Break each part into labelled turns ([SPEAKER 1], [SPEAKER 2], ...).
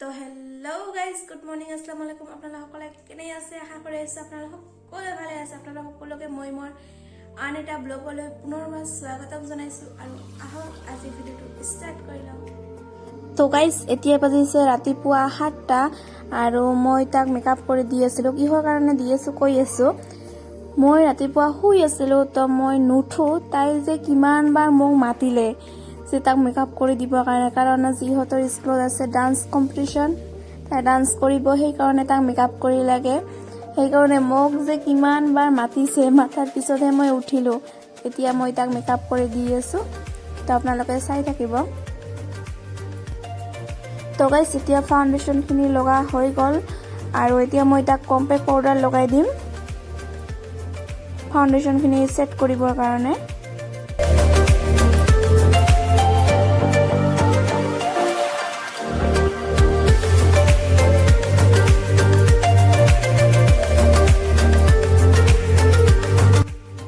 [SPEAKER 1] তো hello' guys, good morning, আসসালামু আলাইকুম। আপোনালোক সকলে কেনে আছে? আশা কৰি আছো আপোনালোক সকলোৱে ভালে আছে। আপোনালোক সকলোকে মই মোৰ আন এটা ব্লগলৈ পুনৰবাৰ স্বাগতম জনাইছো আৰু আহক আজি ভিডিঅ'টো ষ্টাৰ্ট কৰি লওঁ। তো গাইজ, এতিয়া বাজিছে ৰাতিপুৱা 7টা আৰু মই তাক মেকআপ কৰি দি আছিলোঁ। কিহৰ কাৰণে দি আছোঁ কৈ আছোঁ। মই ৰাতিপুৱা শুই আছিলোঁ, তো মই নুঠো। তাই যে কিমানবাৰ মোক মাতিলে যে তাক মেকআপ কৰি দিবৰ কাৰণে, কাৰণ যিহঁতৰ স্কুলত আছে ডান্স কম্পিটিশ্যন, তাই ডান্স কৰিব, সেইকাৰণে তাক মেকআপ কৰি লাগে। সেইকাৰণে মোক যে কিমানবাৰ মাতিছে, মাতাৰ পিছতহে মই উঠিলোঁ। এতিয়া মই তাক মেকআপ কৰি দি আছোঁ, তো আপোনালোকে চাই থাকিব। তো গাইজ, এতিয়া ফাউণ্ডেশ্যনখিনি লগা হৈ গ'ল আৰু এতিয়া মই তাক কম্পেক্ট পাউডাৰ লগাই দিম ফাউণ্ডেশ্যনখিনি ছেট কৰিবৰ কাৰণে।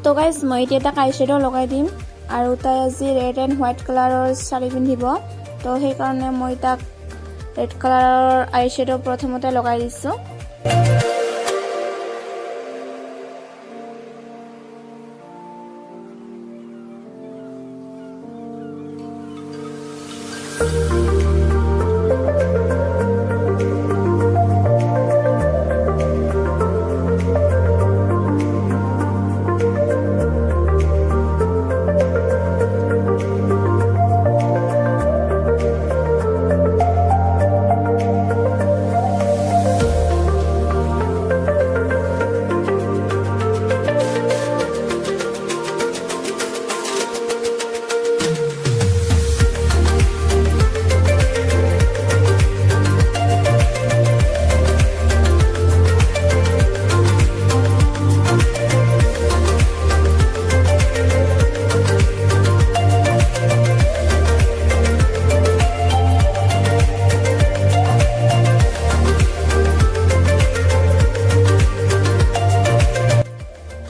[SPEAKER 1] তো গাইজ, মই এতিয়া তাক আইশ্বেডো লগাই দিম আৰু তাই আজি ৰেড এণ্ড হোৱাইট কালাৰৰ শাড়ী পিন্ধিব, তো সেইকাৰণে মই তাক ৰেড কালাৰৰ আইশ্বেডো প্ৰথমতে লগাই দিছোঁ।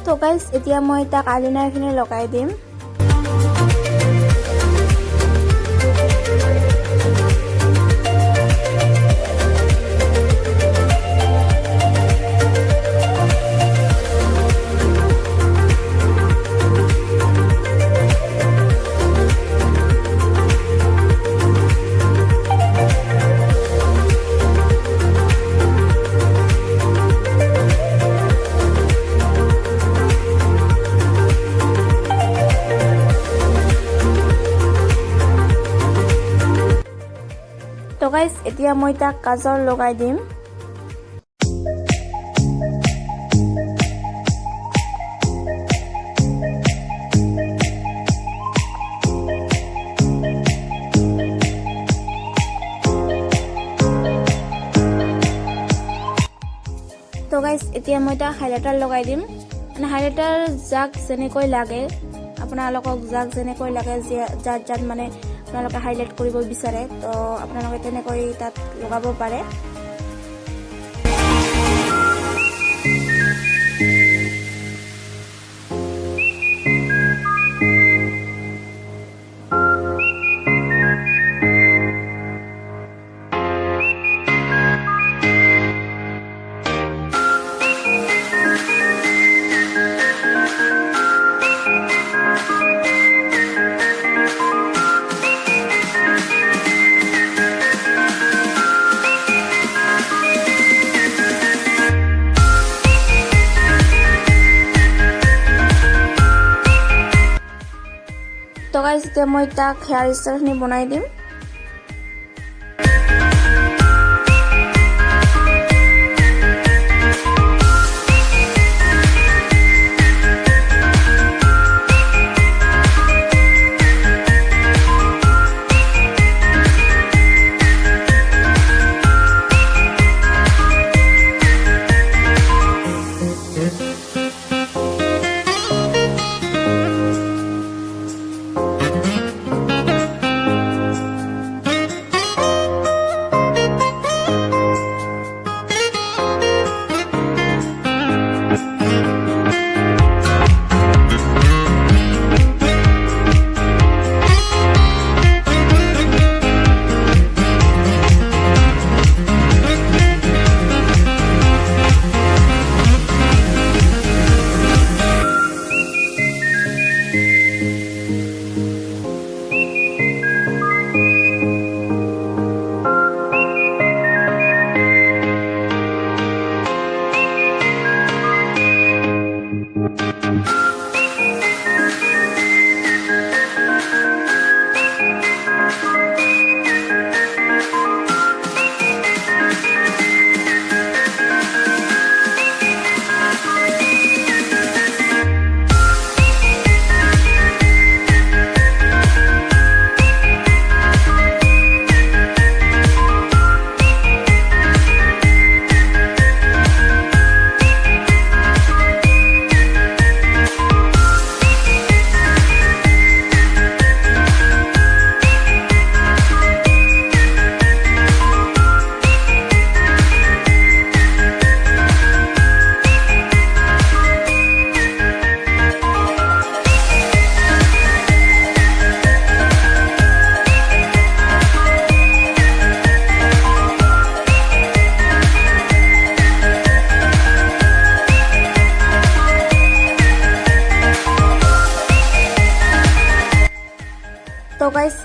[SPEAKER 1] তো গাইজ, এতিয়া মই তাক আইলাইনাৰখিনি লগাই দিম। তো গাইজ, এতিয়া মই তাক কাজল লগাই দিম। তো গাইজ, এতিয়া মই তাক হাইলাইটাৰ লগাই দিম। মানে হাইলাইটাৰ যাক যেনেকৈ লাগে, আপোনালোকক যাক যেনেকৈ লাগে, যাৰ যাত মানে আপোনালোকে হাইলাইট কৰিব বিচাৰে, তো আপোনালোকে তেনেকৈ তাত লগাব পাৰে। তো গাইজ, এতিয়া মই তাক হেয়াৰ ষ্টাইলখিনি বনাই দিম।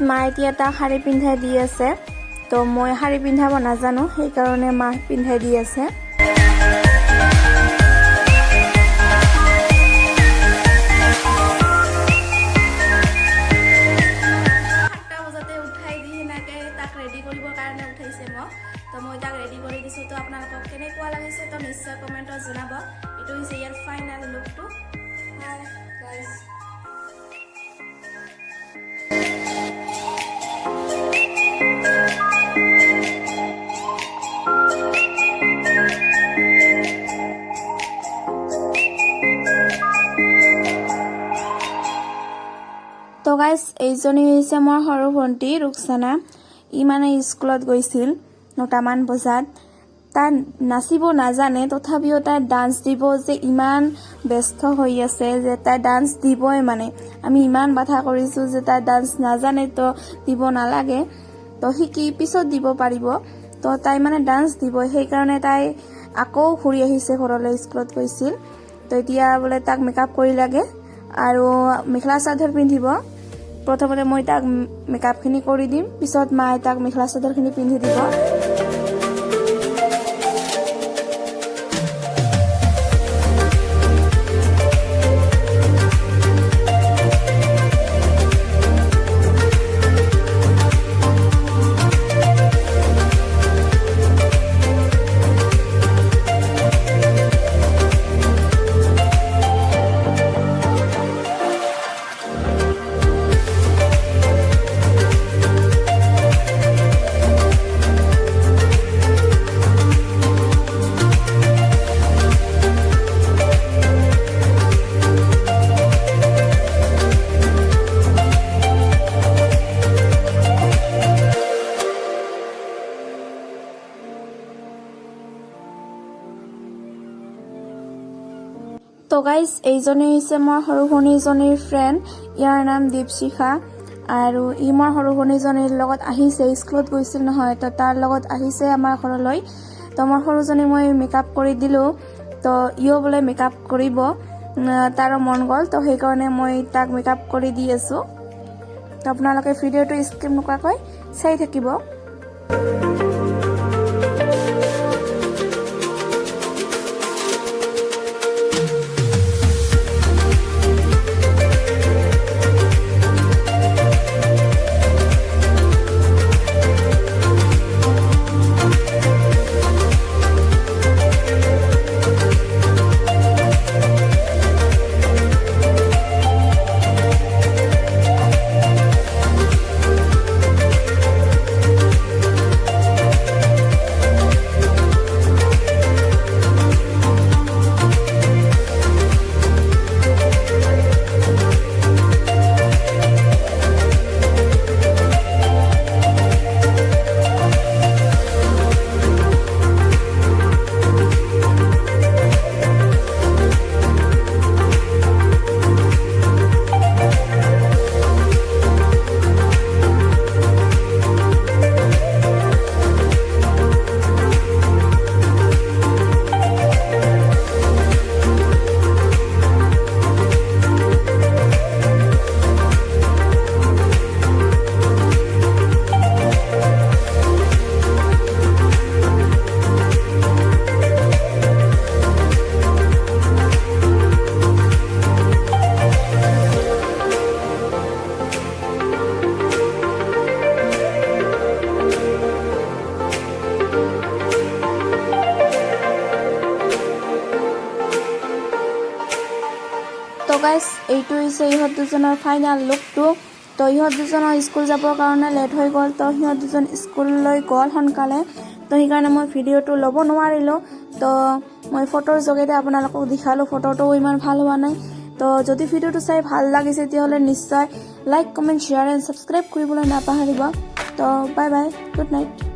[SPEAKER 1] মা এতিয়া তাক শাৰী পিন্ধাই দি আছে তো মই শাৰী পিন্ধাব নাজানো সেইকাৰণে মা পিন্ধাই দি আছে ৰেডি কৰিবৰ কাৰণে উঠাইছে মোক তো মই তাক ৰেডি কৰি দিছোঁ তো আপোনালোকক কেনেকুৱা লাগিছে তো নিশ্চয় কমেণ্টত জনাব এইটো হৈছে ইয়াৰ ফাইনেল লুকটো হাই গাইজ তো গাইজ এইজনী হৈছে মোৰ সৰু ভণ্টি ৰুকসানা ই মানে স্কুলত গৈছিল 9টামান বজাত তাই নাচিব নাজানে তথাপিও তাই ডান্স দিব যে ইমান ব্যস্ত হৈ আছে যে তাই ডান্স দিবই মানে আমি ইমান বাধা কৰিছো যে তাই ডান্স নাজানে তো দিব নালাগে তো শিকি পিছত দিব পাৰিব তো তাই মানে ডান্স দিব সেইকাৰণে তাই আকৌ ঘূৰি আহিছে ঘৰলৈ স্কুলত গৈছিল তো এতিয়া বোলে তাক মেকআপ কৰি লাগে আৰু মেখেলা চাদৰ পিন্ধিব প্ৰথমতে মই তাক মেকআপখিনি কৰি দিম পিছত মাই তাক মেখেলা চাদৰখিনি পিন্ধি দিব তো গাইজ এইজনী হৈছে মোৰ সৰু ভনীজনীৰ ফ্ৰেণ্ড ইয়াৰ নাম দীপশিখা আৰু ই মোৰ সৰু ভনীজনীৰ লগত আহিছে স্কুলত গৈছিল নহয় তো তাৰ লগত আহিছে আমাৰ ঘৰলৈ তো মোৰ সৰুজনী মই মেকআপ কৰি দিলোঁ তো ইও বোলে মেকআপ কৰিব তাৰ মন গ'ল তো সেইকাৰণে মই তাক মেকআপ কৰি দি আছোঁ তো আপোনালোকে ভিডিঅ'টো স্কিপ নকৰাকৈ চাই থাকিব তো গাইজ এইটো হৈছে ইহঁত দুজনৰ ফাইনেল লুকটো তো ইহঁত দুজনৰ স্কুল যাবৰ কাৰণে লেট হৈ গ'ল তো সিহঁত দুজন স্কুললৈ গ'ল সোনকালে তো সেইকাৰণে মই ভিডিঅ'টো ল'ব নোৱাৰিলোঁ তো মই ফটোৰ যোগেদি আপোনালোকক দেখালোঁ ফটোটো ইমান ভাল হোৱা নাই তো যদি ভিডিঅ'টো চাই ভাল লাগিছে তেতিয়াহ'লে নিশ্চয় like comment share and subscribe কৰিবলৈ নাপাহৰিব তো বাই বাই গুড নাইট